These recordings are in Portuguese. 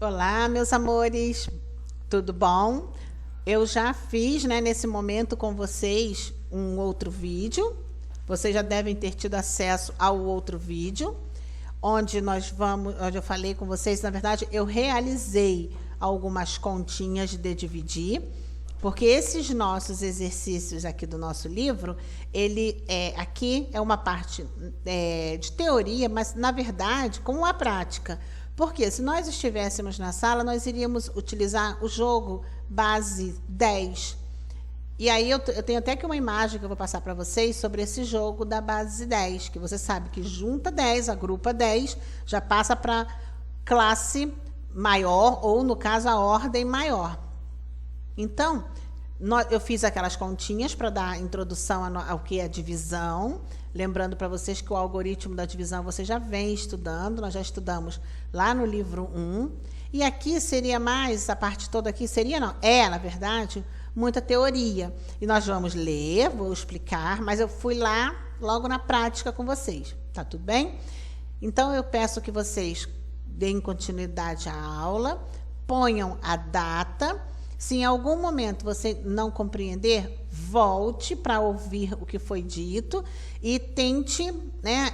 Olá, meus amores, tudo bom? Eu já fiz, né, nesse momento com vocês um outro vídeo. Vocês já devem ter tido acesso ao outro vídeo, onde eu falei com vocês, na verdade, eu realizei algumas continhas de dividir, porque esses nossos exercícios aqui do nosso livro, aqui é uma parte de teoria, mas, na verdade, com a prática. Porque se nós estivéssemos na sala, nós iríamos utilizar o jogo base 10. E aí eu tenho até aqui uma imagem que eu vou passar para vocês sobre esse jogo da base 10, que você sabe que junta 10, agrupa 10, já passa para classe maior, ou, no caso, a ordem maior. Então, eu fiz aquelas continhas para dar introdução ao que é divisão. Lembrando para vocês que o algoritmo da divisão você já vem estudando, nós já estudamos lá no livro 1. E aqui seria mais, essa parte toda aqui seria, não, na verdade, muita teoria. E nós vamos ler, vou explicar, mas eu fui lá logo na prática com vocês. Tá tudo bem? Então, eu peço que vocês deem continuidade à aula, ponham a data. Se em algum momento você não compreender, volte para ouvir o que foi dito e tente, né?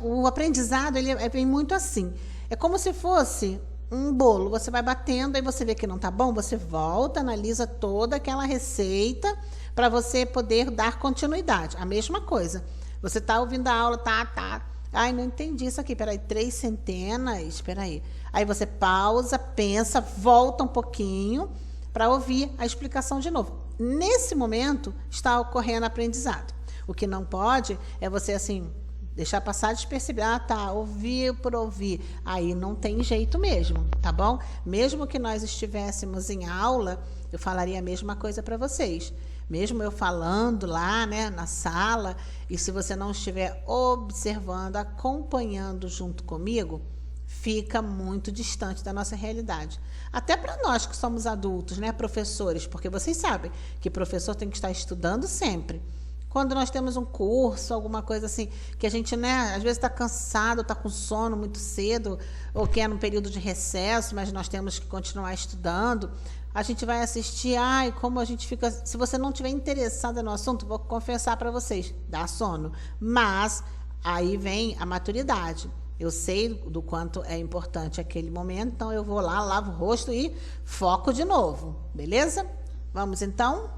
O aprendizado ele vem muito assim. É como se fosse um bolo. Você vai batendo, aí você vê que não está bom, você volta, analisa toda aquela receita para você poder dar continuidade. A mesma coisa. Você está ouvindo a aula, tá. Ai, não entendi isso aqui. Peraí, 3 centenas. Peraí. Aí você pausa, pensa, volta um pouquinho para ouvir a explicação de novo. Nesse momento, está ocorrendo aprendizado. O que não pode é você, assim, deixar passar despercebido. Ah, tá, ouvir por ouvir. Aí não tem jeito mesmo, tá bom? Mesmo que nós estivéssemos em aula, eu falaria a mesma coisa para vocês. Mesmo eu falando lá, né, na sala, e se você não estiver observando, acompanhando junto comigo, fica muito distante da nossa realidade. Até para nós que somos adultos, né, professores, porque vocês sabem que professor tem que estar estudando sempre. Quando nós temos um curso, alguma coisa assim, que a gente, né, às vezes está cansado, está com sono muito cedo, ou que é num período de recesso, mas nós temos que continuar estudando, a gente vai assistir, como a gente fica... Se você não estiver interessada no assunto, vou confessar para vocês, dá sono. Mas aí vem a maturidade. Eu sei do quanto é importante aquele momento, então eu vou lá, lavo o rosto e foco de novo, beleza? Vamos então?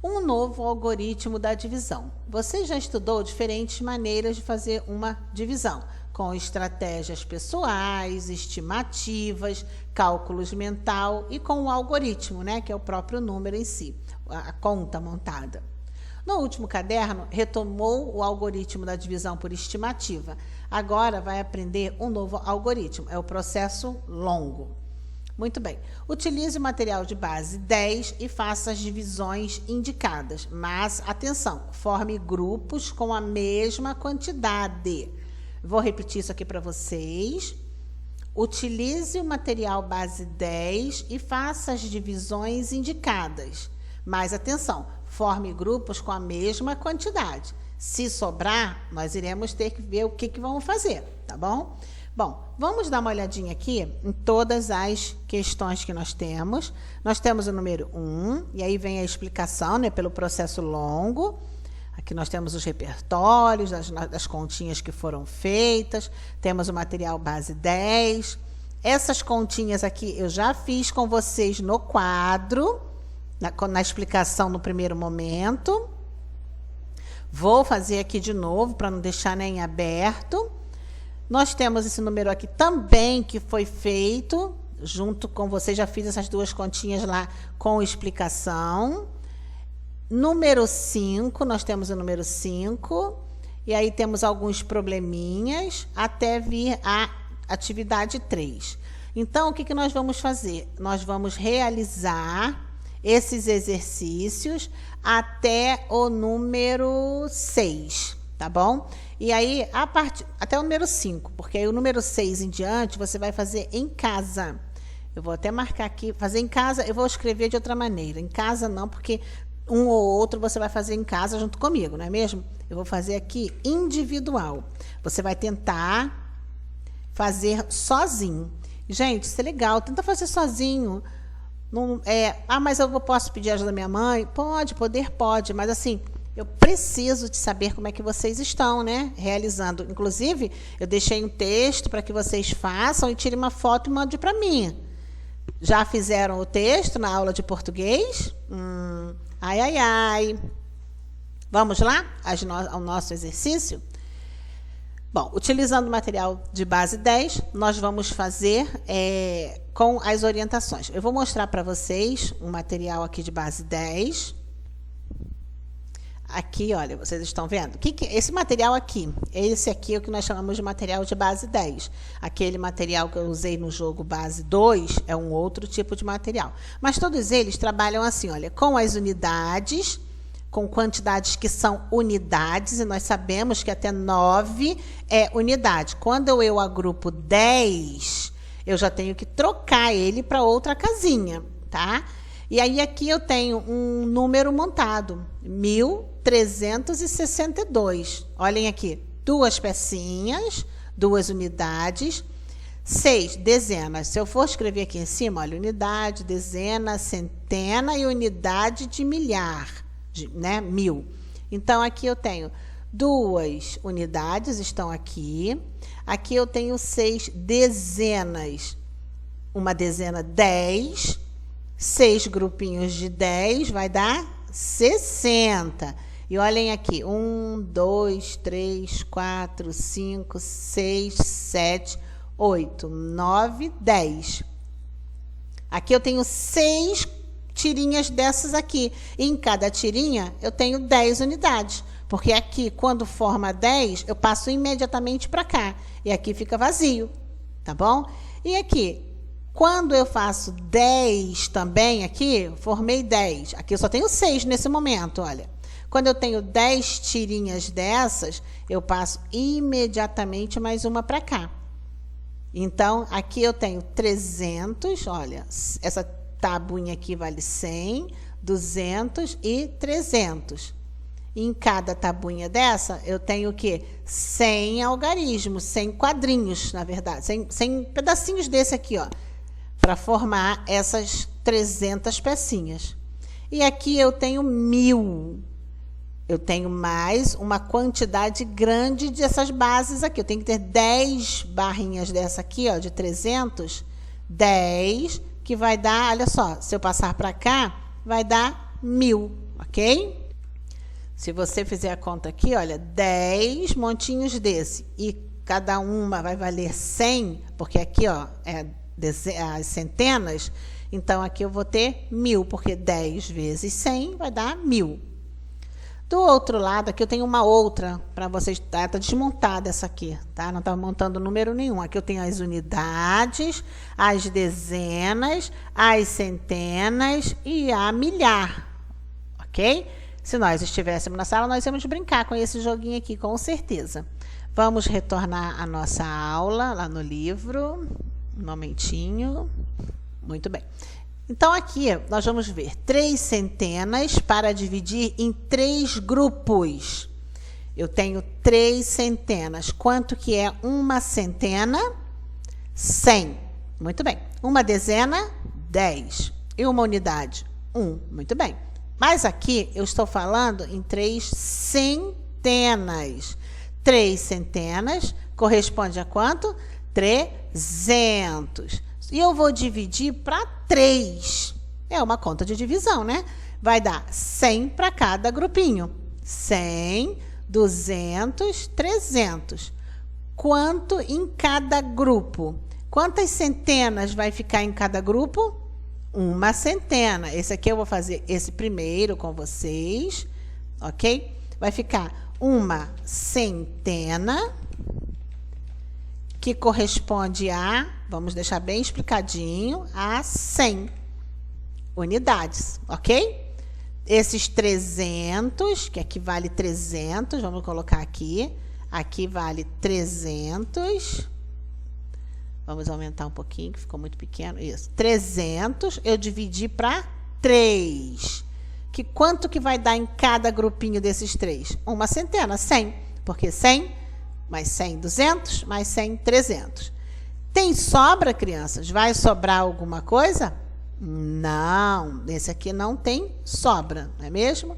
Um novo algoritmo da divisão. Você já estudou diferentes maneiras de fazer uma divisão, com estratégias pessoais, estimativas, cálculos mental e com o algoritmo, né, que é o próprio número em si, a conta montada. No último caderno, retomou o algoritmo da divisão por estimativa. Agora vai aprender um novo algoritmo, é o processo longo. Muito bem. Utilize o material de base 10 e faça as divisões indicadas. Mas, atenção, forme grupos com a mesma quantidade. Vou repetir isso aqui para vocês. Utilize o material base 10 e faça as divisões indicadas. Mas, atenção, forme grupos com a mesma quantidade. Se sobrar, nós iremos ter que ver o que vamos fazer, tá bom? Bom, vamos dar uma olhadinha aqui em todas as questões que nós temos. Nós temos o número 1, e aí vem a explicação, né, pelo processo longo. Aqui nós temos os repertórios, das continhas que foram feitas. Temos o material base 10. Essas continhas aqui eu já fiz com vocês no quadro, na explicação no primeiro momento. Vou fazer aqui de novo, para não deixar nem aberto. Nós temos esse número aqui também, que foi feito junto com vocês. Já fiz essas duas continhas lá com explicação. Número 5, nós temos o número 5. E aí temos alguns probleminhas, até vir a atividade 3. Então, o que nós vamos fazer? Nós vamos realizar esses exercícios até o número 6, tá bom? E aí, até o número 5, porque aí o número 6 em diante, você vai fazer em casa. Eu vou até marcar aqui, fazer em casa, eu vou escrever de outra maneira. Em casa não, porque um ou outro você vai fazer em casa junto comigo, não é mesmo? Eu vou fazer aqui individual. Você vai tentar fazer sozinho. Gente, isso é legal. Tenta fazer sozinho. Não, mas eu posso pedir ajuda da minha mãe? Pode. Mas assim, eu preciso de saber como é que vocês estão, né? Realizando. Inclusive, eu deixei um texto para que vocês façam e tirem uma foto e mandem para mim. Já fizeram o texto na aula de português? Ai. Vamos lá ao nosso exercício? Bom, utilizando o material de base 10, nós vamos fazer com as orientações. Eu vou mostrar para vocês um material aqui de base 10. Aqui, olha, vocês estão vendo? Esse material aqui, esse aqui é o que nós chamamos de material de base 10. Aquele material que eu usei no jogo base 2 é um outro tipo de material. Mas todos eles trabalham assim, olha, com as unidades, com quantidades que são unidades, e nós sabemos que até 9 é unidade. Quando eu agrupo 10, eu já tenho que trocar ele para outra casinha, tá? E aí aqui eu tenho um número montado, 1362. Olhem aqui, 2 pecinhas, 2 unidades, 6 dezenas. Se eu for escrever aqui em cima, olha, unidade, dezena, centena e unidade de milhar, né? 1000. Então, aqui eu tenho 2 unidades, estão aqui. Aqui eu tenho 6 dezenas. Uma dezena, 10. 6 grupinhos de 10 vai dar 60. E olhem aqui, 1, 2, 3, 4, 5, 6, 7, 8, 9, 10. Aqui eu tenho 6 tirinhas dessas aqui. E em cada tirinha eu tenho 10 unidades. Porque aqui, quando forma 10, eu passo imediatamente para cá. E aqui fica vazio, tá bom? E aqui, quando eu faço 10 também aqui, formei 10. Aqui eu só tenho 6 nesse momento, olha. Quando eu tenho 10 tirinhas dessas, eu passo imediatamente mais uma para cá. Então, aqui eu tenho 300, olha, essa tabuinha aqui vale 100, 200 e 300. Em cada tabuinha dessa, eu tenho o quê? 100 algarismos, 100 quadrinhos, na verdade, 100 pedacinhos desse aqui, ó, para formar essas 300 pecinhas. E aqui eu tenho 1000. Eu tenho mais uma quantidade grande dessas bases aqui. Eu tenho que ter 10 barrinhas dessa aqui, ó, de 300, 10, que vai dar, olha só, se eu passar para cá, vai dar 1000, ok? Se você fizer a conta aqui, olha, 10 montinhos desse, e cada uma vai valer 100, porque aqui, ó, as centenas, então aqui eu vou ter 1000, porque 10 vezes 100 vai dar 1000. Do outro lado, aqui eu tenho uma outra para vocês, tá desmontada essa aqui, tá? Não está montando número nenhum. Aqui eu tenho as unidades, as dezenas, as centenas e a milhar, ok? Se nós estivéssemos na sala, nós íamos brincar com esse joguinho aqui, com certeza. Vamos retornar à nossa aula, lá no livro. Um momentinho. Muito bem. Então, aqui nós vamos ver 3 centenas para dividir em 3 grupos. Eu tenho 3 centenas. Quanto que é uma centena? 100. Muito bem. Uma dezena? 10. E uma unidade? 1. Muito bem. Mas aqui eu estou falando em 3 centenas. 3 centenas corresponde a quanto? 300. E eu vou dividir para 3. É uma conta de divisão, né? Vai dar 100 para cada grupinho. 100, 200, 300. Quanto em cada grupo? Quantas centenas vai ficar em cada grupo? Uma centena. Esse aqui eu vou fazer esse primeiro com vocês, ok? Vai ficar uma centena, que corresponde a, vamos deixar bem explicadinho, a 100 unidades, ok? Esses 300, que aqui vale 300, vamos colocar aqui vale 300, vamos aumentar um pouquinho, que ficou muito pequeno, isso, 300, eu dividi para 3, quanto que vai dar em cada grupinho desses 3? Uma centena, 100, porque 100... mais 100, 200, mais 100, 300. Tem sobra, crianças? Vai sobrar alguma coisa? Não, esse aqui não tem sobra, não é mesmo?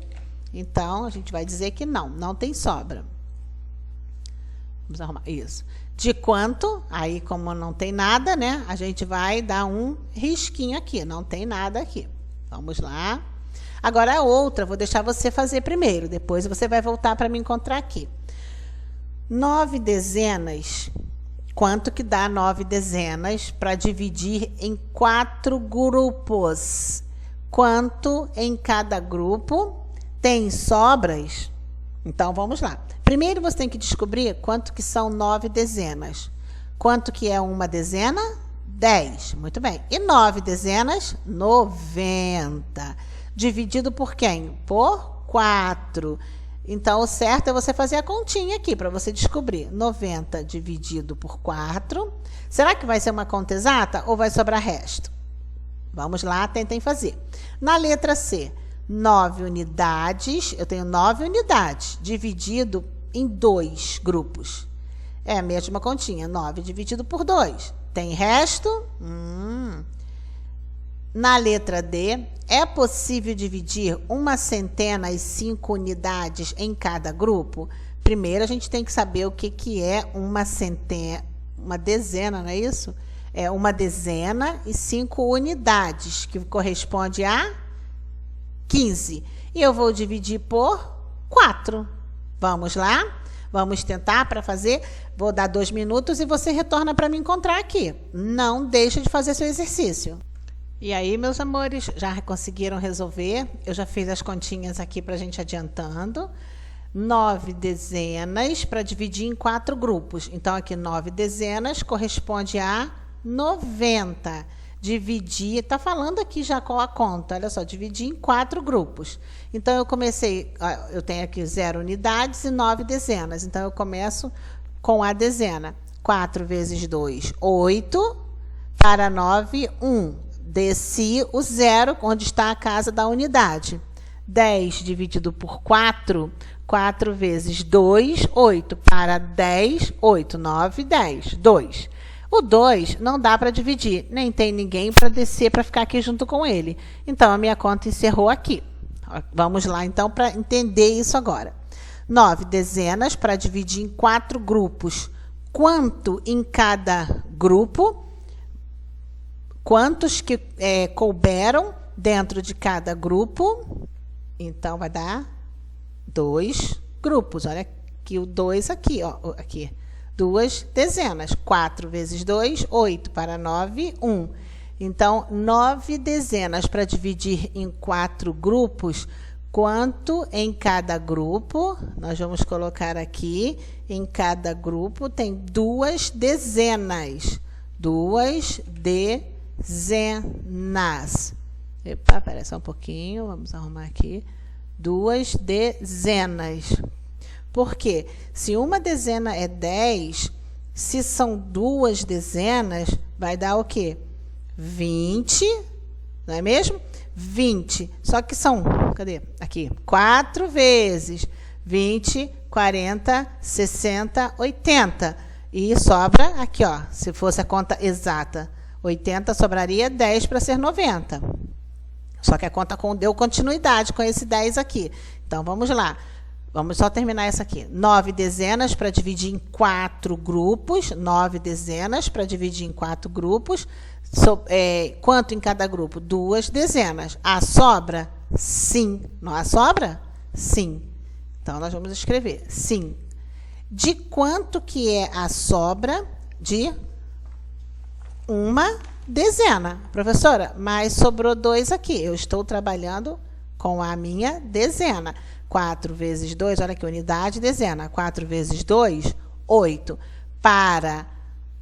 Então, a gente vai dizer que não tem sobra. Vamos arrumar isso. De quanto? Aí, como não tem nada, né? A gente vai dar um risquinho aqui. Não tem nada aqui. Vamos lá. Agora, a outra, vou deixar você fazer primeiro. Depois você vai voltar para me encontrar aqui. 9 dezenas. Quanto que dá 9 dezenas para dividir em 4 grupos? Quanto em cada grupo? Tem sobras? Então, vamos lá. Primeiro, você tem que descobrir quanto que são 9 dezenas. Quanto que é uma dezena? 10. Muito bem. E 9 dezenas? 90. Dividido por quem? Por 4. Então, o certo é você fazer a continha aqui, para você descobrir. 90 dividido por 4. Será que vai ser uma conta exata ou vai sobrar resto? Vamos lá, tentem fazer. Na letra C, 9 unidades. Eu tenho 9 unidades, dividido em 2 grupos. É a mesma continha, 9 dividido por 2. Tem resto? Na letra D, é possível dividir uma centena e 5 unidades em cada grupo? Primeiro, a gente tem que saber o que é uma centena, uma dezena, não é isso? É uma dezena e 5 unidades, que corresponde a 15. E eu vou dividir por 4. Vamos lá? Vamos tentar para fazer. Vou dar 2 minutos e você retorna para me encontrar aqui. Não deixa de fazer seu exercício. E aí, meus amores, já conseguiram resolver? Eu já fiz as continhas aqui para a gente adiantando. 9 dezenas para dividir em 4 grupos. Então, aqui 9 dezenas corresponde a 90. Dividir, está falando aqui já qual a conta, olha só, dividir em 4 grupos. Então, eu comecei, eu tenho aqui 0 unidades e 9 dezenas. Então, eu começo com a dezena. 4 vezes 2, 8, para 9, 1. Desci o 0, onde está a casa da unidade. 10 dividido por 4, 4 vezes 2, 8. Para 10, 8, 9, 10, 2. O 2 não dá para dividir, nem tem ninguém para descer para ficar aqui junto com ele. Então, a minha conta encerrou aqui. Vamos lá, então, para entender isso agora. 9 dezenas para dividir em 4 grupos. Quanto em cada grupo? Quantos que couberam dentro de cada grupo? Então, vai dar 2 grupos. Olha aqui o 2 aqui, ó, aqui. 2 dezenas. 4 vezes 2, 8. Para 9, 1. Então, 9 dezenas para dividir em 4 grupos. Quanto em cada grupo? Nós vamos colocar aqui, em cada grupo tem 2 dezenas. 2 dezenas. Epa, espera só um pouquinho, vamos arrumar aqui. 2 dezenas. Por quê? Se uma dezena é 10, se são 2 dezenas, vai dar o quê? 20, não é mesmo? 20. Só que são, cadê? Aqui, 4 vezes 20, 40, 60, 80. E sobra aqui, ó, se fosse a conta exata, 80 sobraria 10 para ser 90. Só que a conta deu continuidade com esse 10 aqui. Então, vamos lá. Vamos só terminar essa aqui. 9 dezenas para dividir em 4 grupos. 9 dezenas para dividir em 4 grupos. Quanto em cada grupo? 2 dezenas. Há sobra? Sim. Não há sobra? Sim. Então, nós vamos escrever sim. De quanto que é a sobra? De uma dezena. Professora, mas sobrou 2 aqui. Eu estou trabalhando com a minha dezena. 4 vezes 2, olha aqui, unidade, dezena. 4 vezes 2, 8. Para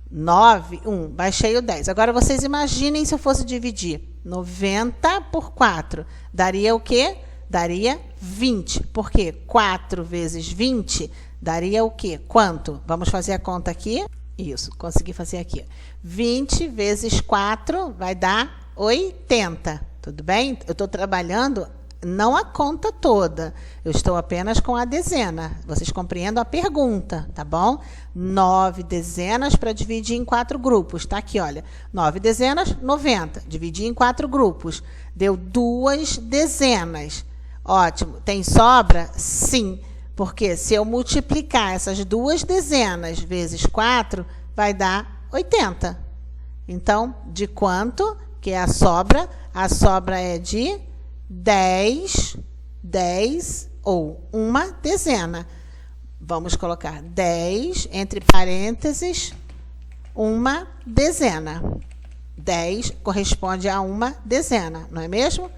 9, 1. Baixei o 10. Agora, vocês imaginem se eu fosse dividir 90 por 4. Daria o quê? Daria 20. Por quê? 4 vezes 20 daria o quê? Quanto? Vamos fazer a conta aqui. Isso, consegui fazer aqui. 20 vezes 4 vai dar 80. Tudo bem? Eu estou trabalhando não a conta toda. Eu estou apenas com a dezena. Vocês compreendem a pergunta, tá bom? 9 dezenas para dividir em 4 grupos. Tá aqui, olha. 9 dezenas, 90. Dividir em 4 grupos. Deu 2 dezenas. Ótimo. Tem sobra? Sim. Porque se eu multiplicar essas 2 dezenas vezes 4, vai dar 80. Então, de quanto que é a sobra? A sobra é de 10 ou uma dezena. Vamos colocar 10, entre parênteses, uma dezena. 10 corresponde a uma dezena, não é mesmo?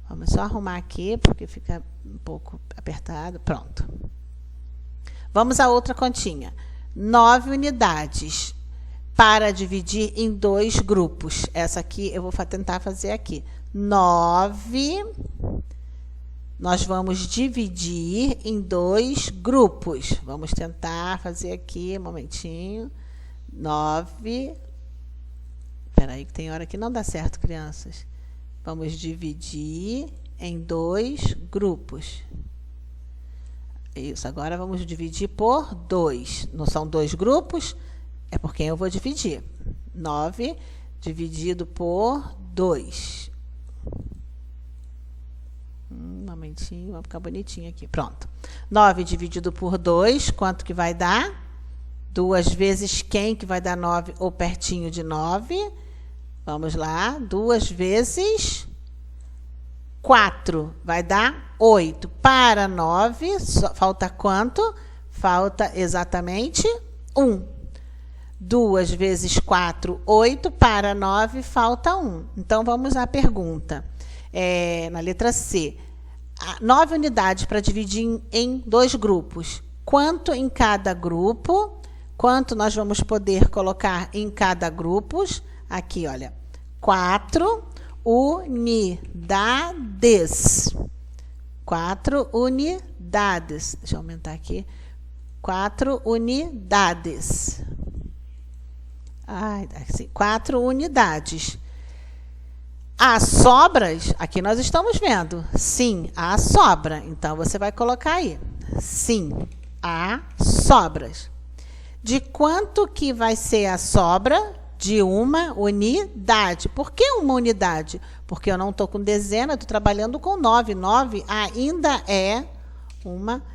Vamos só arrumar aqui, porque fica um pouco apertado. Pronto. Vamos a outra continha. 9 unidades para dividir em 2 grupos. Essa aqui eu vou tentar fazer aqui. 9, nós vamos dividir em 2 grupos. Vamos tentar fazer aqui, um momentinho. 9. Espera aí, que tem hora que não dá certo, crianças. Vamos dividir em 2 grupos. Isso, agora vamos dividir por 2. Não são 2 grupos? É por quem eu vou dividir. 9 dividido por 2. Um momentinho, vai ficar bonitinho aqui. Pronto. 9 dividido por 2, quanto que vai dar? 2 vezes quem que vai dar 9 ou pertinho de 9? Vamos lá. 2 vezes 4 vai dar 8. Para 9, falta quanto? Falta exatamente 1. 2 vezes 4, 8. Para 9, falta 1. Então, vamos à pergunta. Na letra C. 9 unidades para dividir em 2 grupos. Quanto em cada grupo? Quanto nós vamos poder colocar em cada grupo? Aqui, olha. 4 unidades. 4 unidades. Deixa eu aumentar aqui. 4 unidades. 4 unidades. Há sobras? Aqui nós estamos vendo. Sim, há sobra. Então, você vai colocar aí. Sim, há sobras. De quanto que vai ser a sobra? De uma unidade. Por que uma unidade? Porque eu não estou com dezena, estou trabalhando com 9. 9 ainda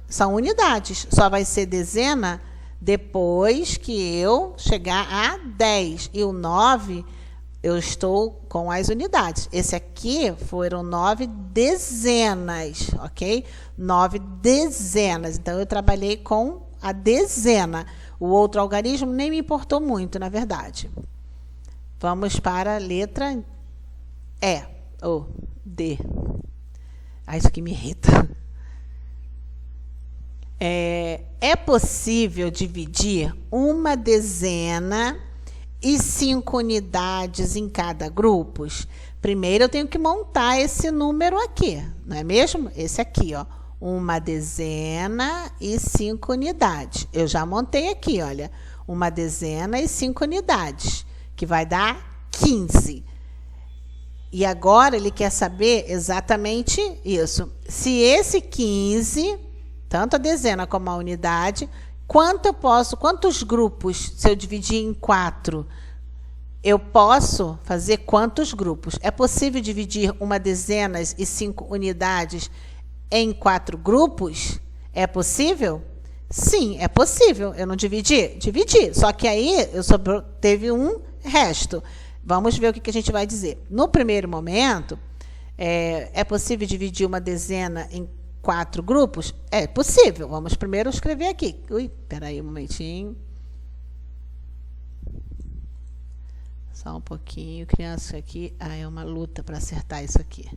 são unidades. Só vai ser dezena depois que eu chegar a 10. E o 9... eu estou com as unidades. Esse aqui foram 9 dezenas, ok? 9 dezenas. Então, eu trabalhei com a dezena. O outro algarismo nem me importou muito, na verdade. Vamos para a letra E, ou D. Isso aqui me irrita. É possível dividir uma dezena e 5 unidades em cada grupo? Primeiro, eu tenho que montar esse número aqui, não é mesmo? Esse aqui, ó. Uma dezena e 5 unidades. Eu já montei aqui, olha. Uma dezena e 5 unidades, que vai dar 15. E agora, ele quer saber exatamente isso. Se esse 15, tanto a dezena como a unidade... quantos grupos, se eu dividir em 4, eu posso fazer quantos grupos? É possível dividir uma dezena e 5 unidades em 4 grupos? É possível? Sim, é possível. Eu não dividi? Dividi. Só que aí teve um resto. Vamos ver o que a gente vai dizer. No primeiro momento, é possível dividir uma dezena em 4 grupos? É possível. Vamos primeiro escrever aqui. Espera aí um momentinho. Só um pouquinho, criança, aqui. É uma luta para acertar isso aqui.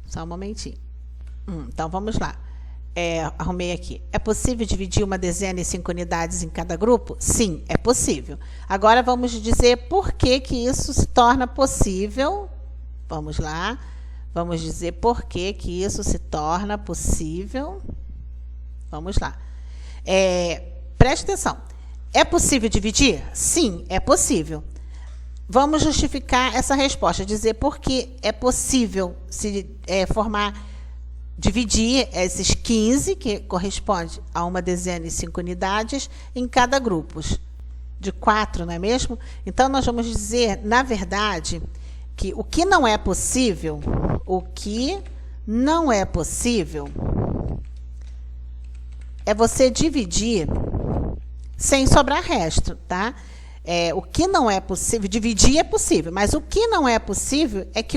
Só um momentinho. Então, vamos lá. Arrumei aqui. É possível dividir uma dezena em 5 unidades em cada grupo? Sim, é possível. Agora, vamos dizer por que isso se torna possível. Vamos lá. Vamos dizer por que isso se torna possível. Vamos lá. Preste atenção. É possível dividir? Sim, é possível. Vamos justificar essa resposta, dizer por que é possível se formar dividir esses 15, que corresponde a uma dezena e 5 unidades, em cada grupo de 4, não é mesmo? Então, nós vamos dizer, na verdade, que o que não é possível é você dividir sem sobrar resto, tá? O que não é possível, dividir é possível, mas o que não é possível é que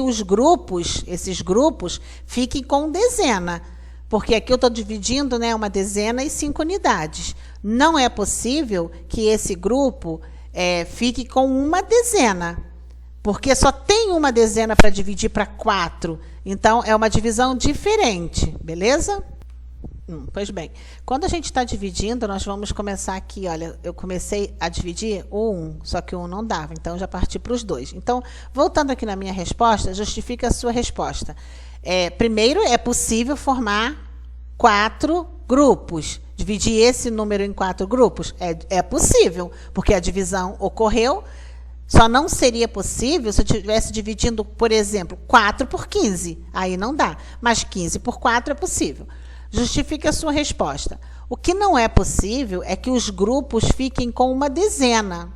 esses grupos, fiquem com dezena. Porque aqui eu estou dividindo, né, uma dezena e 5 unidades. Não é possível que esse grupo fique com uma dezena. Porque só tem uma dezena para dividir para 4. Então, é uma divisão diferente, beleza? Pois bem, quando a gente está dividindo, nós vamos começar aqui, olha, eu comecei a dividir o 1, só que o 1 não dava, então eu já parti para os 2. Então, voltando aqui na minha resposta, justifica a sua resposta. Primeiro, é possível formar 4 grupos. Dividir esse número em 4 grupos? É possível, porque a divisão ocorreu. Só não seria possível se eu estivesse dividindo, por exemplo, 4 por 15. Aí não dá, mas 15 por 4 é possível. Justifique a sua resposta. O que não é possível é que os grupos fiquem com uma dezena.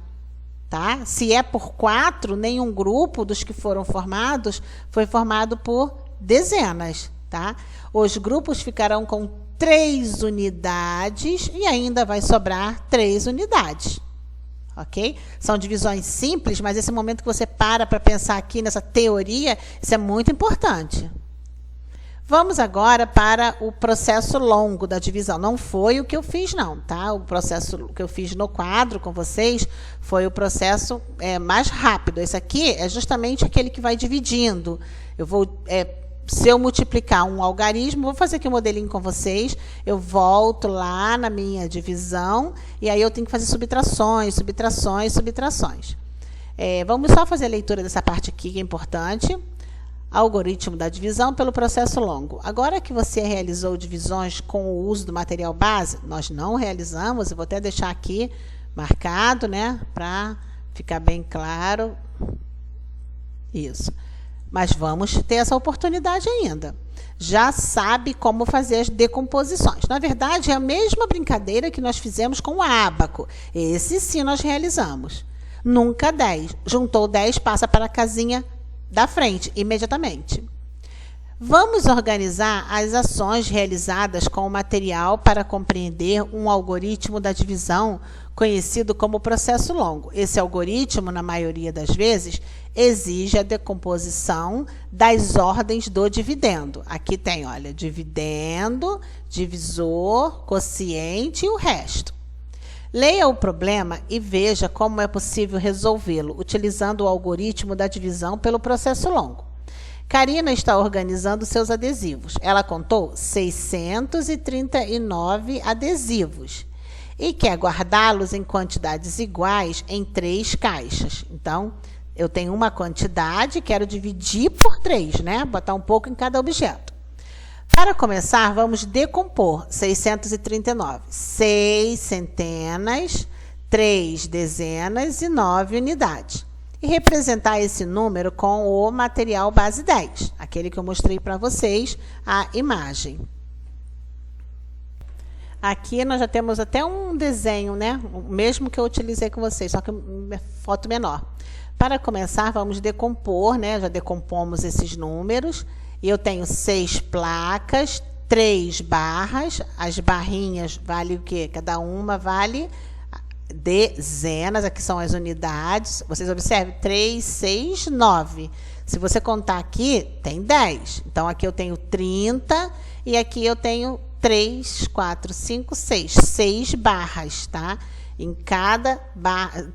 Tá? Se é por 4, nenhum grupo dos que foram formados foi formado por dezenas. Tá? Os grupos ficarão com 3 unidades e ainda vai sobrar 3 unidades. Ok? São divisões simples, mas esse momento que você para pensar aqui nessa teoria, isso é muito importante. Vamos agora para o processo longo da divisão. Não foi o que eu fiz, não, tá? O processo que eu fiz no quadro com vocês foi o processo mais rápido. Esse aqui é justamente aquele que vai dividindo. Se eu multiplicar um algarismo, vou fazer aqui um modelinho com vocês, eu volto lá na minha divisão, e aí eu tenho que fazer subtrações, subtrações, subtrações. Vamos só fazer a leitura dessa parte aqui, que é importante. Algoritmo da divisão pelo processo longo. Agora que você realizou divisões com o uso do material base, nós não realizamos, eu vou até deixar aqui marcado, né, para ficar bem claro. Isso. Mas vamos ter essa oportunidade ainda. Já sabe como fazer as decomposições. Na verdade, é a mesma brincadeira que nós fizemos com o ábaco. Esse sim nós realizamos. Nunca 10. Juntou 10, passa para a casinha da frente, imediatamente. Vamos organizar as ações realizadas com o material para compreender um algoritmo da divisão conhecido como processo longo. Esse algoritmo, na maioria das vezes, exige a decomposição das ordens do dividendo. Aqui tem, olha, dividendo, divisor, quociente e o resto. Leia o problema e veja como é possível resolvê-lo, utilizando o algoritmo da divisão pelo processo longo. Karina está organizando seus adesivos. Ela contou 639 adesivos e quer guardá-los em quantidades iguais em 3 caixas. Então, eu tenho uma quantidade, quero dividir por 3, né? Botar um pouco em cada objeto. Para começar, vamos decompor 639. 6 centenas, 3 dezenas e 9 unidades. E representar esse número com o material base 10, aquele que eu mostrei para vocês, a imagem. Aqui nós já temos até um desenho, né? O mesmo que eu utilizei com vocês, só que foto menor. Para começar, vamos decompor, né? Já decompomos esses números. E eu tenho 6 placas, 3 barras. As barrinhas vale o quê? Cada uma vale dezenas. Aqui são as unidades. Vocês observem, 3, 6, 9. Se você contar aqui, tem 10. Então, aqui eu tenho 30 e aqui eu tenho 3, 4, 5, 6. 6 barras, tá? Em cada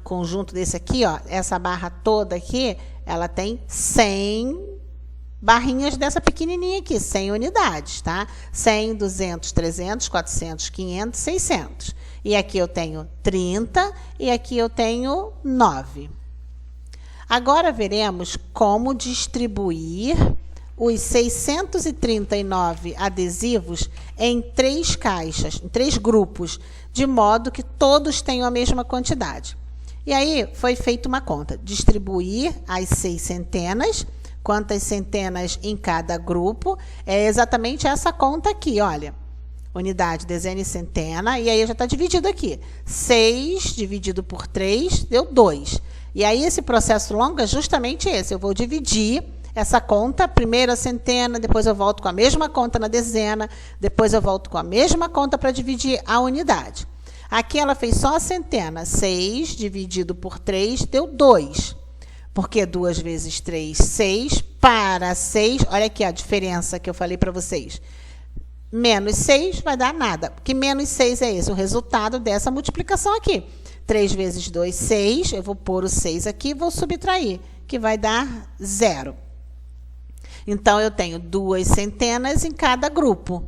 conjunto desse aqui, ó, essa barra toda aqui, ela tem 100 barrinhas dessa pequenininha aqui, 100 unidades, tá? 100, 200, 300, 400, 500, 600. E aqui eu tenho 30 e aqui eu tenho 9. Agora veremos como distribuir os 639 adesivos em 3 caixas, em 3 grupos, de modo que todos tenham a mesma quantidade. E aí foi feita uma conta. Distribuir as 6 centenas quantas centenas em cada grupo, é exatamente essa conta aqui, olha. Unidade, dezena e centena, e aí já está dividido aqui. 6 dividido por 3 deu 2. E aí esse processo longo é justamente esse. Eu vou dividir essa conta, primeiro a centena, depois eu volto com a mesma conta na dezena, depois eu volto com a mesma conta para dividir a unidade. Aqui ela fez só a centena. 6 dividido por 3 deu 2. Porque 2 vezes 3, 6. Para 6, olha aqui a diferença que eu falei para vocês. Menos 6 vai dar nada. Porque menos 6 é esse, o resultado dessa multiplicação aqui. 3 vezes 2, 6. Eu vou pôr o 6 aqui e vou subtrair, que vai dar 0. Então, eu tenho 2 centenas em cada grupo.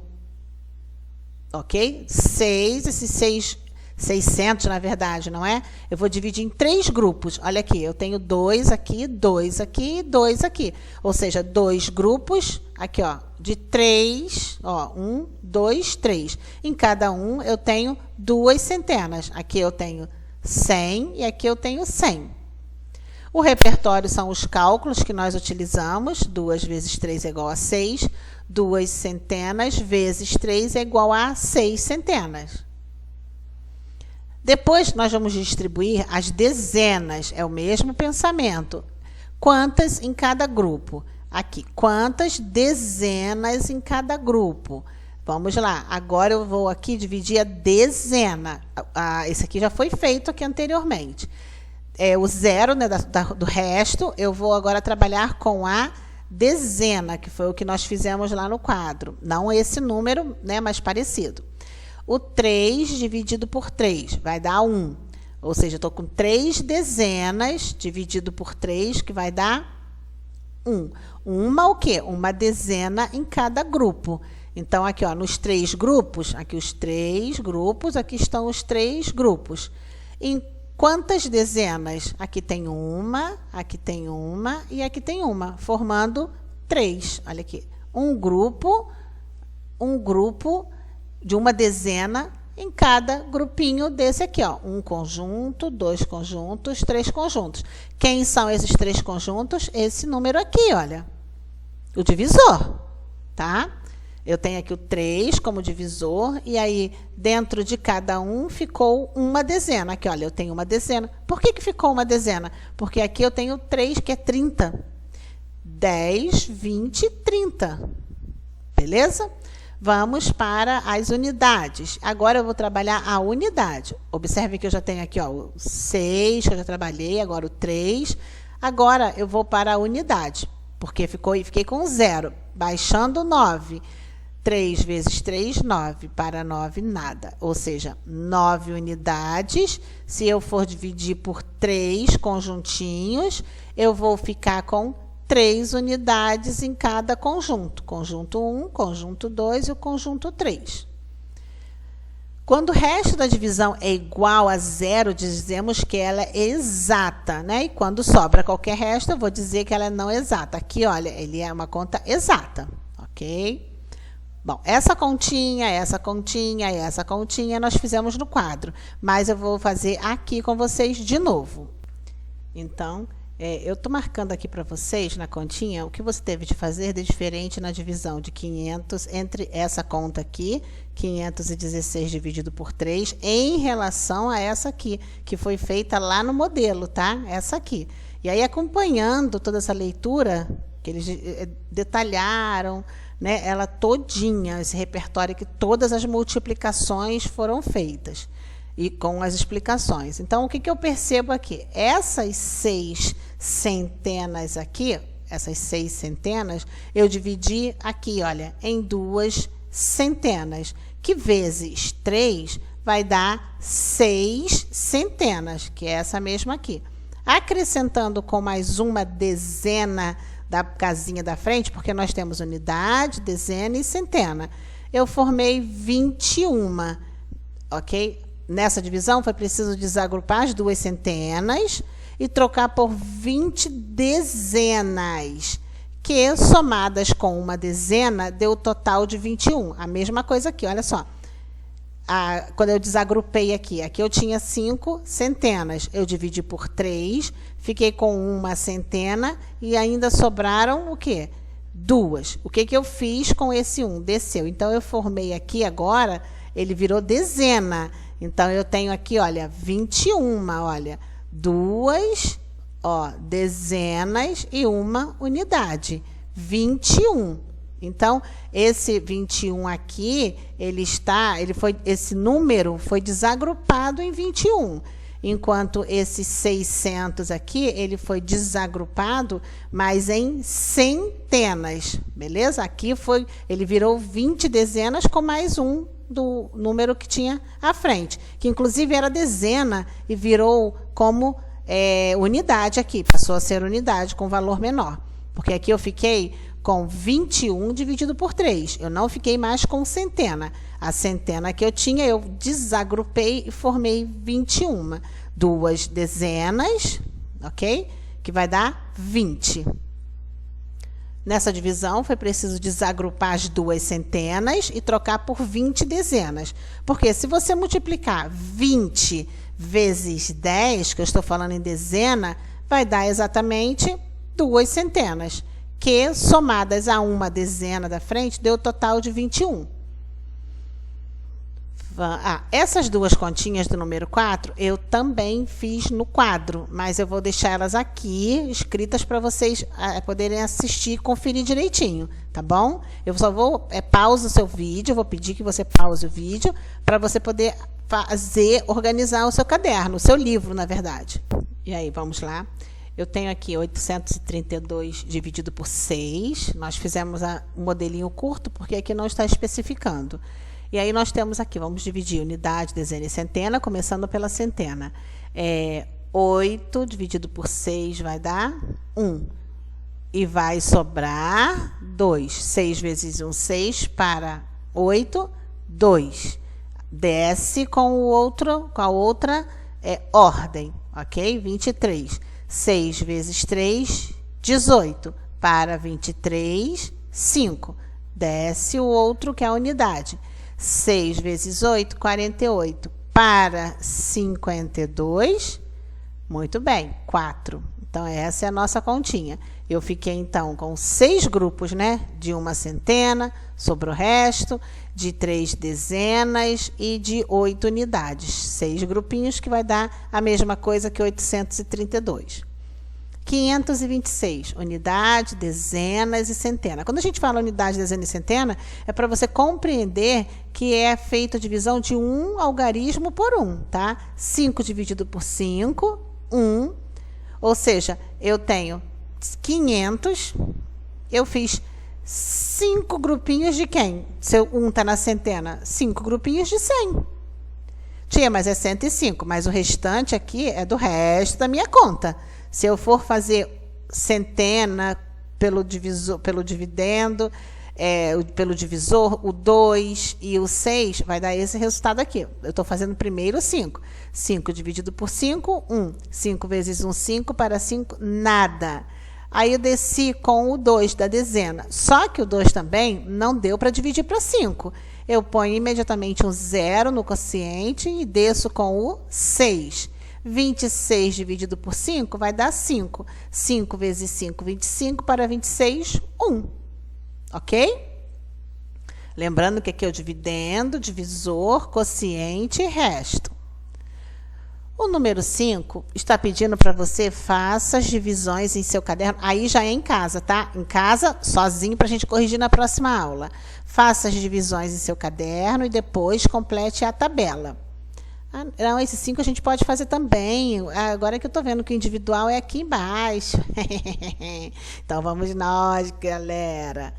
Ok? 6, esses 600, na verdade, não é? Eu vou dividir em 3 grupos. Olha aqui, eu tenho 2 aqui, 2 aqui e 2 aqui. Ou seja, 2 grupos, aqui, ó, de 3, ó, 1, 2, 3. Em cada um, eu tenho 2 centenas. Aqui eu tenho 100 e aqui eu tenho 100. O repertório são os cálculos que nós utilizamos. 2 vezes 3 é igual a 6. 2 centenas vezes 3 é igual a 6 centenas. Depois, nós vamos distribuir as dezenas. É o mesmo pensamento. Quantas em cada grupo? Aqui, quantas dezenas em cada grupo? Vamos lá. Agora, eu vou aqui dividir a dezena. Esse aqui já foi feito aqui anteriormente. O zero, né, do resto, eu vou agora trabalhar com a dezena, que foi o que nós fizemos lá no quadro. Não esse número, né, mas parecido. O 3 dividido por 3 vai dar 1. Ou seja, eu estou com 3 dezenas dividido por 3, que vai dar 1. Uma o quê? Uma dezena em cada grupo. Então, aqui, ó, nos 3 grupos, aqui os 3 grupos, aqui estão os 3 grupos. Em quantas dezenas? Aqui tem uma e aqui tem uma, formando 3. Olha aqui. Um grupo de uma dezena em cada grupinho desse aqui, ó. Um conjunto, 2 conjuntos, 3 conjuntos. Quem são esses 3 conjuntos? Esse número aqui, olha. O divisor, tá? Eu tenho aqui o 3 como divisor, e aí, dentro de cada um, ficou uma dezena. Aqui, olha, eu tenho uma dezena. Por que ficou uma dezena? Porque aqui eu tenho 3, que é 30. 10, 20, 30. Beleza? Vamos para as unidades. Agora, eu vou trabalhar a unidade. Observe que eu já tenho aqui, ó, o 6, que eu já trabalhei, agora o 3. Agora, eu vou para a unidade, porque fiquei com 0. Baixando 9. 3 vezes 3, 9. Para 9, nada. Ou seja, 9 unidades. Se eu for dividir por 3 conjuntinhos, eu vou ficar com 3 unidades em cada conjunto. Conjunto 1, conjunto 2 e o conjunto 3. Quando o resto da divisão é igual a 0, dizemos que ela é exata, né? E quando sobra qualquer resto, eu vou dizer que ela é não exata. Aqui, olha, ele é uma conta exata, ok? Bom, essa continha, nós fizemos no quadro, mas eu vou fazer aqui com vocês de novo. Então, eu estou marcando aqui para vocês, na continha, o que você teve de fazer de diferente na divisão de 500, entre essa conta aqui, 516 dividido por 3, em relação a essa aqui, que foi feita lá no modelo, tá? Essa aqui. E aí, acompanhando toda essa leitura, que eles detalharam, né, ela todinha, esse repertório que todas as multiplicações foram feitas, e com as explicações. Então, o que eu percebo aqui? Essas 6 centenas aqui, essas 6 centenas, eu dividi aqui, olha, em 2 centenas, que vezes 3 vai dar 6 centenas, que é essa mesma aqui. Acrescentando com mais uma dezena da casinha da frente, porque nós temos unidade, dezena e centena. Eu formei 21, ok? Nessa divisão, foi preciso desagrupar as 2 centenas e trocar por 20 dezenas, que, somadas com uma dezena, deu o total de 21. A mesma coisa aqui, olha só. quando eu desagrupei aqui eu tinha 5 centenas. Eu dividi por 3, fiquei com uma centena e ainda sobraram o quê? 2. O que eu fiz com esse 1? Desceu. Então, eu formei aqui agora, ele virou dezena. Então, eu tenho aqui, olha, 21, olha, 2, dezenas e uma unidade. 21. Então, esse 21 aqui, esse número foi desagrupado em 21. Enquanto esse 600 aqui, ele foi desagrupado, mas em centenas, beleza? Aqui ele virou 20 dezenas com mais um do número que tinha à frente, que inclusive era dezena e virou como unidade aqui, passou a ser unidade com valor menor. Porque aqui eu fiquei com 21 dividido por 3. Eu não fiquei mais com centena. A centena que eu tinha, eu desagrupei e formei 21. 2 dezenas, ok? Que vai dar 20. Nessa divisão, foi preciso desagrupar as 2 centenas e trocar por 20 dezenas. Porque se você multiplicar 20 vezes 10, que eu estou falando em dezena, vai dar exatamente 2 centenas. Que, somadas a uma dezena da frente, deu o total de 21. Essas duas continhas do número 4, eu também fiz no quadro, mas eu vou deixar elas aqui, escritas para vocês poderem assistir e conferir direitinho, tá bom? Eu só vou, pausa o seu vídeo, eu vou pedir que você pause o vídeo, para você poder organizar o seu caderno, o seu livro, na verdade. E aí, vamos lá. Eu tenho aqui 832 dividido por 6. Nós fizemos um modelinho curto, porque aqui não está especificando. E aí nós temos aqui, vamos dividir unidade, dezena e centena, começando pela centena. 8 dividido por 6 vai dar 1. E vai sobrar 2. 6 vezes 1, 6 para 8, 2. Desce com a outra ordem, ok? 23. 6 vezes 3, 18. Para 23, 5. Desce o outro, que é a unidade. 6 vezes 8, 48. Para 52, muito bem, 4. Então, essa é a nossa continha. Eu fiquei, então, com 6 grupos, né? De uma centena, sobre o resto, de 3 dezenas e de 8 unidades. 6 grupinhos, que vai dar a mesma coisa que 832. 526, unidade, dezenas e centena. Quando a gente fala unidade, dezena e centena, é para você compreender que é feita a divisão de um algarismo por 1, tá? 5 dividido por 5, 1. Ou seja, eu tenho 500, eu fiz 5 grupinhos de quem? Se 1 está na centena, 5 grupinhos de 100. Tia, mas é 105, mas o restante aqui é do resto da minha conta. Se eu for fazer centena pelo divisor, pelo dividendo, pelo divisor, o 2 e o 6, vai dar esse resultado aqui. Eu estou fazendo primeiro 5. 5 dividido por 5, 1. 5 vezes 1, 5. Para 5, nada. Aí eu desci com o 2 da dezena. Só que o 2 também não deu para dividir para 5. Eu ponho imediatamente um 0 no quociente e desço com o 6. 26 dividido por 5 vai dar 5. 5 vezes 5, 25. Para 26, 1. Ok? Lembrando que aqui é o dividendo, divisor, quociente e resto. O número 5 está pedindo para você faça as divisões em seu caderno. Aí já é em casa, tá? Em casa, sozinho, para a gente corrigir na próxima aula. Faça as divisões em seu caderno e depois complete a tabela. Não, esse 5 a gente pode fazer também. Agora que eu estou vendo que o individual é aqui embaixo. Então, vamos nós, galera.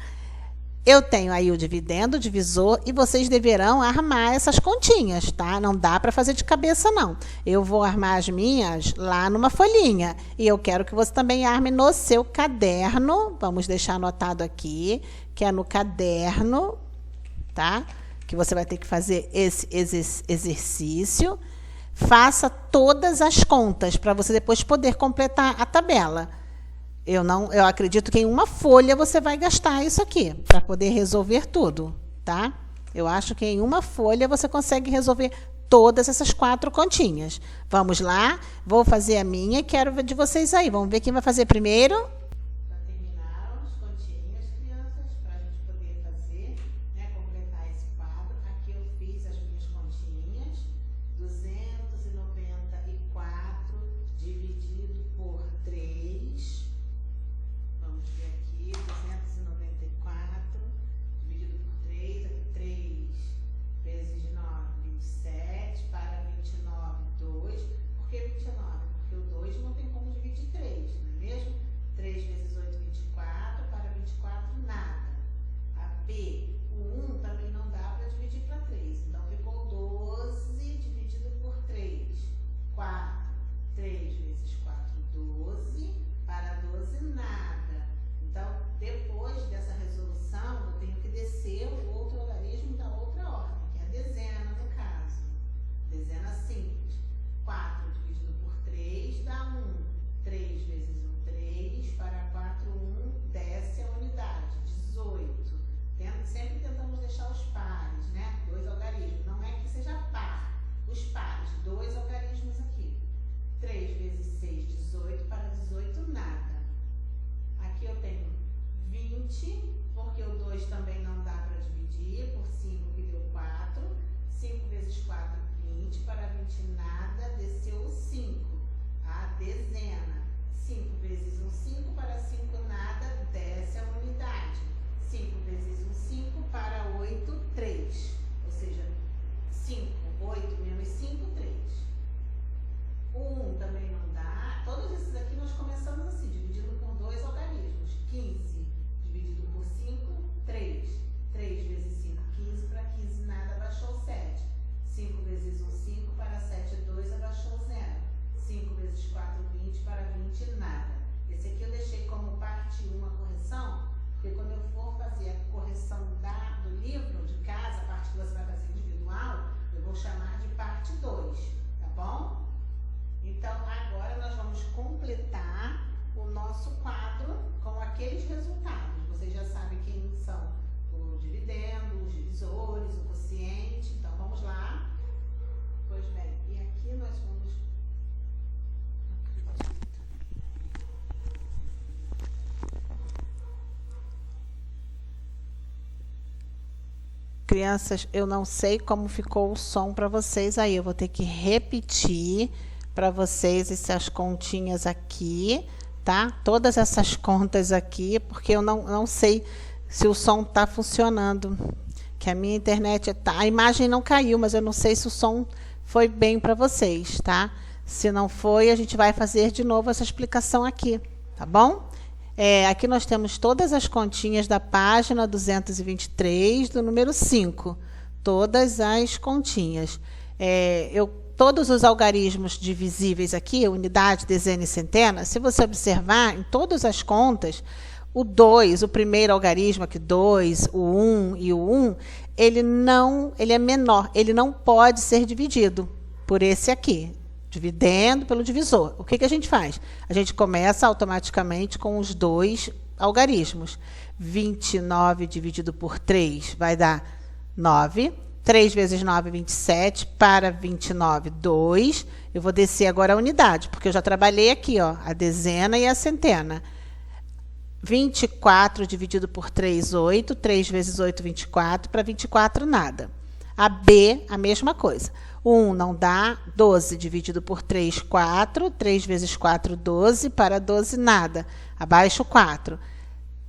Eu tenho aí o dividendo, o divisor, e vocês deverão armar essas continhas, tá? Não dá para fazer de cabeça, não. Eu vou armar as minhas lá numa folhinha. E eu quero que você também arme no seu caderno. Vamos deixar anotado aqui, que é no caderno, tá? Que você vai ter que fazer esse exercício. Faça todas as contas para você depois poder completar a tabela. Eu acredito que em uma folha você vai gastar isso aqui para poder resolver tudo, tá? Eu acho que em uma folha você consegue resolver todas essas 4 continhas. Vamos lá, vou fazer a minha e quero ver de vocês aí. Vamos ver quem vai fazer primeiro. Já terminaram as continhas, crianças, para a gente poder fazer, né, completar esse quadro. Aqui eu fiz as minhas continhas. 294 dividido por 3. Vamos ver aqui, 294 dividido por 3, aqui 3 vezes 9, 27, para 29, 2. Por que 29? Porque o 2 não tem como dividir 3, não é mesmo? 3 vezes 8, 24, para 24, nada. A B, o 1 também não dá para dividir para 3, então ficou 12 dividido por 3, 4. 3 vezes 4, 12, para 12, nada. Então, depois dessa resolução, eu tenho que descer o outro logaritmo da outra ordem, que é a dezena, no caso. Dezena simples. 4 dividido por 3 dá 1. 3 vezes 1, 3. Para 4, 1. Desce a unidade. 18. Sempre tentamos deixar os pares, né? 2 algarismos. Não é que seja par. Os pares. 2 algarismos aqui. 3 vezes 6, 18. Para 18, nada. Aqui eu tenho 20, porque o 2 também não dá para dividir, por 5 que deu 4. 5 vezes 4, 20, para 20 nada, desceu o 5. A dezena. 5 vezes 1, 5, para 5 nada, desce a unidade. 5 vezes 1, 5, para 8, 3. Ou seja, 5, 8 menos 5, 3. O 1 também não dá. Todos esses aqui nós começamos assim, dividindo por 2 algarismos. 15 dividido por 5, 3. 3 vezes 5, 15, para 15 nada, abaixou 7. 5 vezes 1, 5, para 7, 2, abaixou 0. 5 vezes 4, 20, para 20, nada. Esse aqui eu deixei como parte 1 a correção, porque quando eu for fazer a correção do livro de casa, a parte que você vai fazer individual, eu vou chamar de parte 2, tá bom? Então, agora nós vamos completar o nosso quadro com aqueles resultados. Vocês já sabem quem são o dividendo, os divisores, o quociente. Então, vamos lá. Pois bem, e aqui nós vamos... Crianças, eu não sei como ficou o som para vocês aí. Eu vou ter que repetir para vocês essas continhas aqui, tá? Todas essas contas aqui, porque eu não sei se o som está funcionando. Que a minha internet tá, a imagem não caiu, mas eu não sei se o som foi bem para vocês, tá? Se não foi, a gente vai fazer de novo essa explicação aqui, tá bom? Aqui nós temos todas as continhas da página 223, do número 5. Todas as continhas. Todos os algarismos divisíveis aqui, unidade, dezena e centena, se você observar, em todas as contas, o 2, o primeiro algarismo aqui, 2, o 1 e o 1, ele é menor, ele não pode ser dividido por esse aqui, dividendo pelo divisor. O que a gente faz? A gente começa automaticamente com os 2 algarismos. 29 dividido por 3 vai dar 9. 3 vezes 9, 27, para 29, 2. Eu vou descer agora a unidade, porque eu já trabalhei aqui, ó, a dezena e a centena. 24 dividido por 3, 8. 3 vezes 8, 24, para 24, nada. A B, a mesma coisa. 1 não dá, 12 dividido por 3, 4. 3 vezes 4, 12, para 12, nada. Abaixo 4.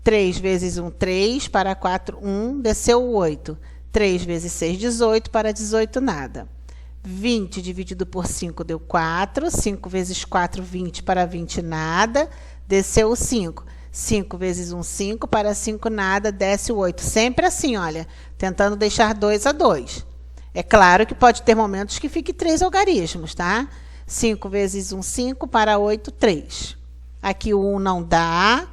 3 vezes 1, 3, para 4, 1, desceu o 8. 3 vezes 6, 18, para 18, nada. 20 dividido por 5 deu 4. 5 vezes 4, 20, para 20, nada. Desceu o 5. 5 vezes 1, 5, para 5, nada. Desce o 8. Sempre assim, olha, tentando deixar 2 a 2. É claro que pode ter momentos que fique 3 algarismos, tá? 5 vezes 1, 5, para 8, 3. Aqui o 1 não dá.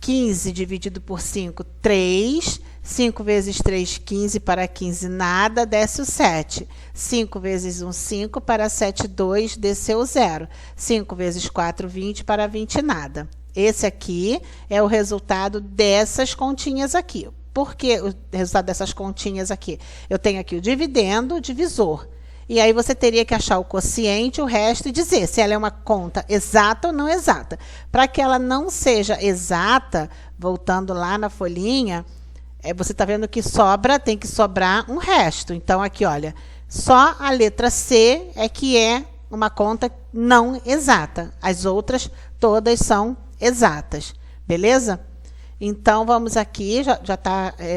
15 dividido por 5, 3. 5 vezes 3, 15, para 15, nada, desce o 7. 5 vezes 1, 5, para 7, 2, desceu o 0. 5 vezes 4, 20, para 20, nada. Esse aqui é o resultado dessas continhas aqui. Por que o resultado dessas continhas aqui? Eu tenho aqui o dividendo, o divisor. E aí você teria que achar o quociente, o resto, e dizer se ela é uma conta exata ou não exata. Para que ela não seja exata, voltando lá na folhinha, você está vendo que tem que sobrar um resto. Então, aqui, olha, só a letra C é que é uma conta não exata. As outras todas são exatas. Beleza? Então, vamos aqui,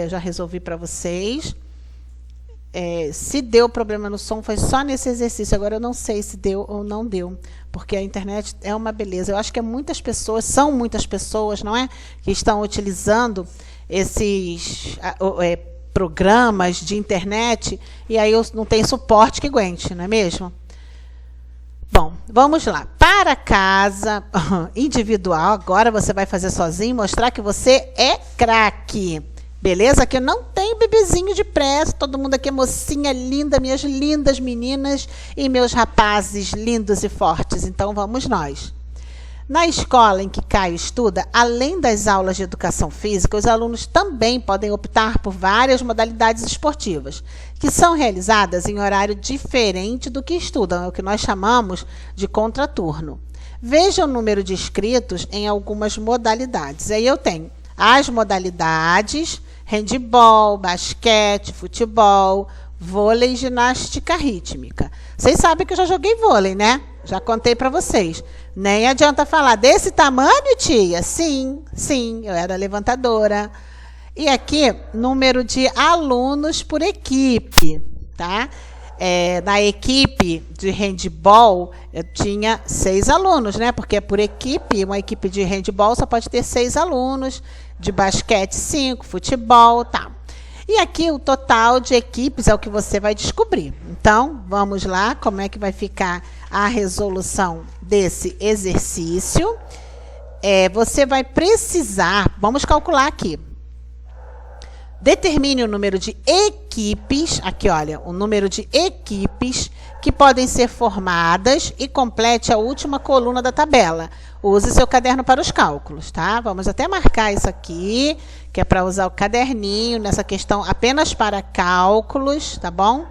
já resolvi para vocês. Se deu problema no som, foi só nesse exercício. Agora, eu não sei se deu ou não deu, porque a internet é uma beleza. Eu acho que são muitas pessoas, não é? Que estão utilizando esses programas de internet, e aí eu não tenho suporte que aguente, não é mesmo? Bom, vamos lá. Para casa individual, agora você vai fazer sozinho, mostrar que você é craque. Beleza? Aqui não tem bebezinho de pressa, todo mundo aqui é mocinha linda, minhas lindas meninas e meus rapazes lindos e fortes. Então, vamos nós. Na escola em que Caio estuda, além das aulas de educação física, os alunos também podem optar por várias modalidades esportivas, que são realizadas em horário diferente do que estudam, é o que nós chamamos de contraturno. Veja o número de inscritos em algumas modalidades. Aí eu tenho as modalidades: handebol, basquete, futebol, vôlei e ginástica rítmica. Vocês sabem que eu já joguei vôlei, né? Já contei para vocês. Nem adianta falar desse tamanho, tia? Sim, eu era levantadora. E aqui, número de alunos por equipe, tá? Na equipe de handebol, eu tinha 6 alunos, né? Porque é por equipe, uma equipe de handebol só pode ter 6 alunos, de basquete 5, futebol, tá. E aqui o total de equipes é o que você vai descobrir. Então, vamos lá, como é que vai ficar a resolução desse exercício. Você vai precisar, vamos calcular aqui. Determine o número de equipes, aqui olha, o número de equipes que podem ser formadas e complete a última coluna da tabela. Use seu caderno para os cálculos, tá? Vamos até marcar isso aqui, que é para usar o caderninho nessa questão apenas para cálculos, tá bom?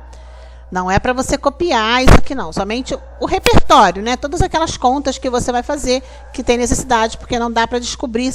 Não é para você copiar isso aqui não, somente o repertório, né? Todas aquelas contas que você vai fazer que tem necessidade, porque não dá para descobrir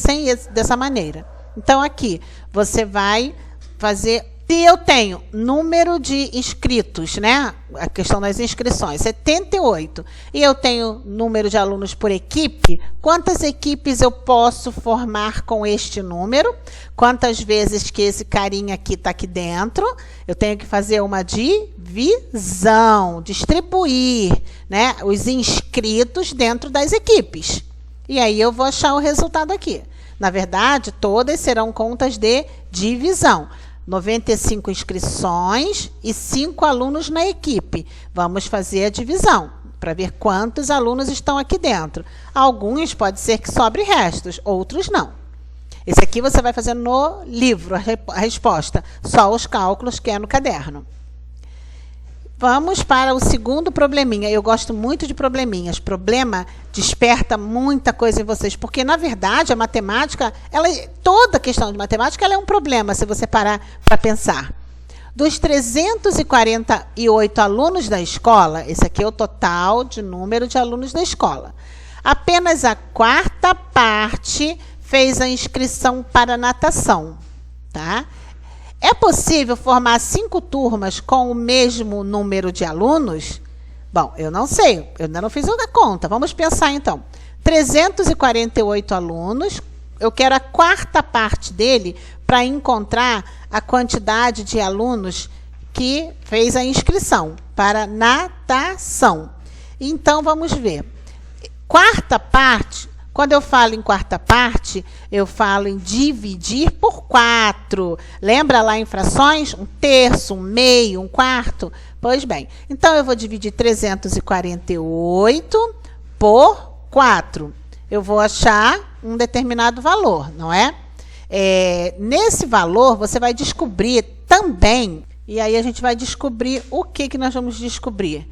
dessa maneira. Então, aqui, você vai fazer... Se eu tenho número de inscritos, né? A questão das inscrições, 78, e eu tenho número de alunos por equipe, quantas equipes eu posso formar com este número? Quantas vezes que esse carinha aqui está aqui dentro? Eu tenho que fazer uma divisão, distribuir, né, os inscritos dentro das equipes. E aí eu vou achar o resultado aqui. Na verdade, todas serão contas de divisão. 95 inscrições e 5 alunos na equipe. Vamos fazer a divisão para ver quantos alunos estão aqui dentro. Alguns pode ser que sobre restos, outros não. Esse aqui você vai fazer no livro, a resposta. Só os cálculos que é no caderno. Vamos para o segundo probleminha. Eu gosto muito de probleminhas. Problema desperta muita coisa em vocês, porque, na verdade, a matemática, toda questão de matemática ela é um problema, se você parar para pensar. Dos 348 alunos da escola, esse aqui é o total de número de alunos da escola, apenas a 4ª parte fez a inscrição para natação, tá? É possível formar 5 turmas com o mesmo número de alunos? Bom, eu não sei, eu ainda não fiz a conta. Vamos pensar, então. 348 alunos, eu quero a 4ª parte dele para encontrar a quantidade de alunos que fez a inscrição para natação. Então, vamos ver. 4ª parte... Quando eu falo em 4ª parte, eu falo em dividir por 4. Lembra lá em frações? 1/3, 1/2, 1/4? Pois bem, então eu vou dividir 348 por 4. Eu vou achar um determinado valor, não é? Nesse valor, você vai descobrir também, e aí a gente vai descobrir o que nós vamos descobrir.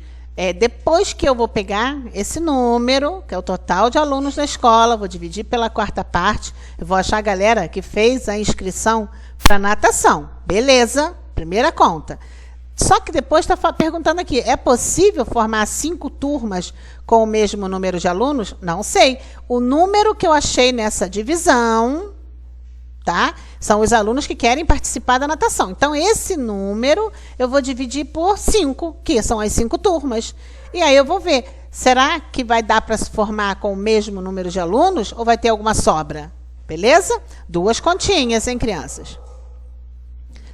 depois que eu vou pegar esse número, que é o total de alunos da escola, vou dividir pela quarta parte, eu vou achar a galera que fez a inscrição para natação. Beleza, primeira conta. Só que depois está perguntando aqui, é possível formar 5 turmas com o mesmo número de alunos? Não sei. O número que eu achei nessa divisão, tá? São os alunos que querem participar da natação. Então, esse número eu vou dividir por 5, que são as 5 turmas. E aí eu vou ver, será que vai dar para se formar com o mesmo número de alunos ou vai ter alguma sobra? Beleza? 2 continhas, hein, crianças?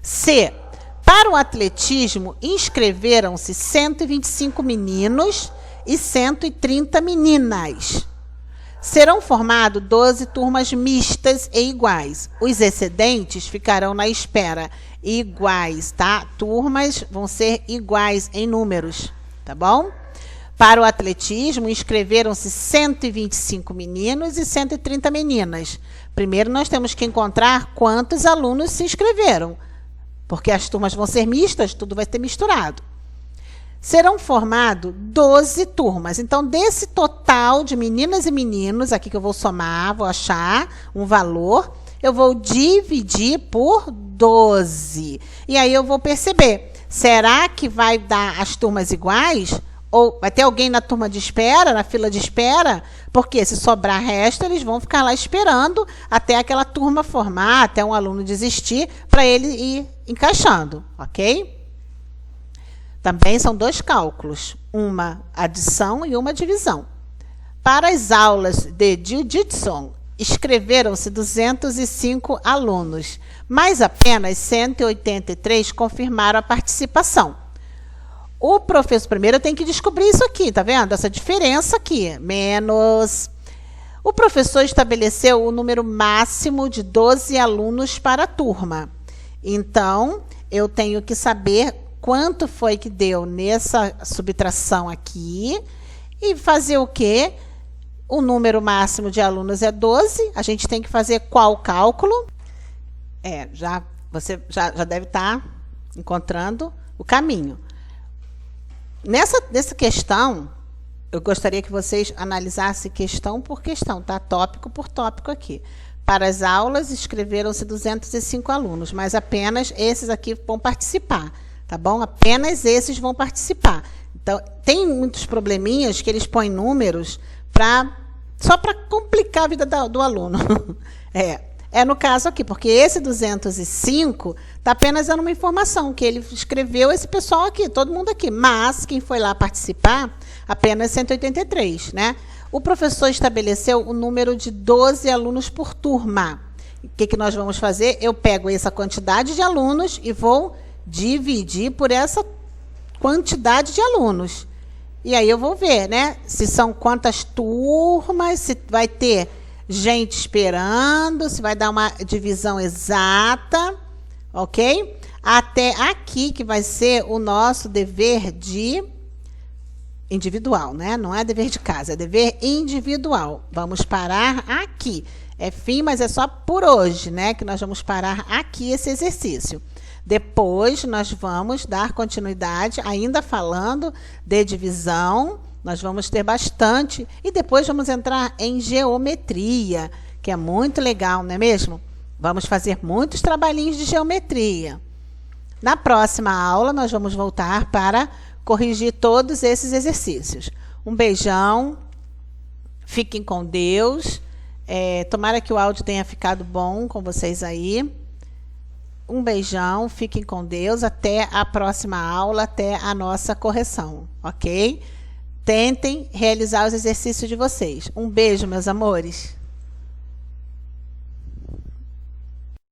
C. Para o atletismo, inscreveram-se 125 meninos e 130 meninas. Serão formadas 12 turmas mistas e iguais. Os excedentes ficarão na espera. Iguais, tá? Turmas vão ser iguais em números, tá bom? Para o atletismo, inscreveram-se 125 meninos e 130 meninas. Primeiro, nós temos que encontrar quantos alunos se inscreveram, porque as turmas vão ser mistas, tudo vai ter misturado. Serão formadas 12 turmas. Então, desse total de meninas e meninos, aqui que eu vou somar, vou achar um valor, eu vou dividir por 12. E aí eu vou perceber, será que vai dar as turmas iguais? Ou vai ter alguém na turma de espera, na fila de espera? Porque se sobrar resto, eles vão ficar lá esperando até aquela turma formar, até um aluno desistir, para ele ir encaixando, ok? Também são 2 cálculos, uma adição e uma divisão. Para as aulas de Jiu-Jitsu, inscreveram-se 205 alunos, mas apenas 183 confirmaram a participação. O professor, primeiro tem que descobrir isso aqui, tá vendo? Essa diferença aqui, menos. O professor estabeleceu o número máximo de 12 alunos para a turma. Então, eu tenho que saber quanto foi que deu nessa subtração aqui e fazer o quê? O número máximo de alunos é 12. A gente tem que fazer qual cálculo? Você já deve estar encontrando o caminho. Nessa questão, eu gostaria que vocês analisassem questão por questão, tá? Tópico por tópico aqui. Para as aulas, inscreveram-se 205 alunos, mas apenas esses aqui vão participar, tá bom? Apenas esses vão participar. Então, tem muitos probleminhas que eles põem números só para complicar a vida do aluno. No caso aqui, porque esse 205 está apenas dando uma informação, que ele escreveu esse pessoal aqui, todo mundo aqui. Mas quem foi lá participar, apenas 183, né? O professor estabeleceu o número de 12 alunos por turma. O que nós vamos fazer? Eu pego essa quantidade de alunos e vou dividir por essa quantidade de alunos. E aí eu vou ver, né? Se são quantas turmas, se vai ter gente esperando, se vai dar uma divisão exata, ok? Até aqui que vai ser o nosso dever de individual, né? Não é dever de casa, é dever individual. Vamos parar aqui. É fim, mas é só por hoje, né? Que nós vamos parar aqui esse exercício. Depois nós vamos dar continuidade, ainda falando de divisão. Nós vamos ter bastante. E depois vamos entrar em geometria, que é muito legal, não é mesmo? Vamos fazer muitos trabalhinhos de geometria. Na próxima aula, nós vamos voltar para corrigir todos esses exercícios. Um beijão. Fiquem com Deus. Tomara que o áudio tenha ficado bom com vocês aí. Um beijão. Fiquem com Deus. Até a próxima aula, até a nossa correção, ok? Tentem realizar os exercícios de vocês. Um beijo, meus amores.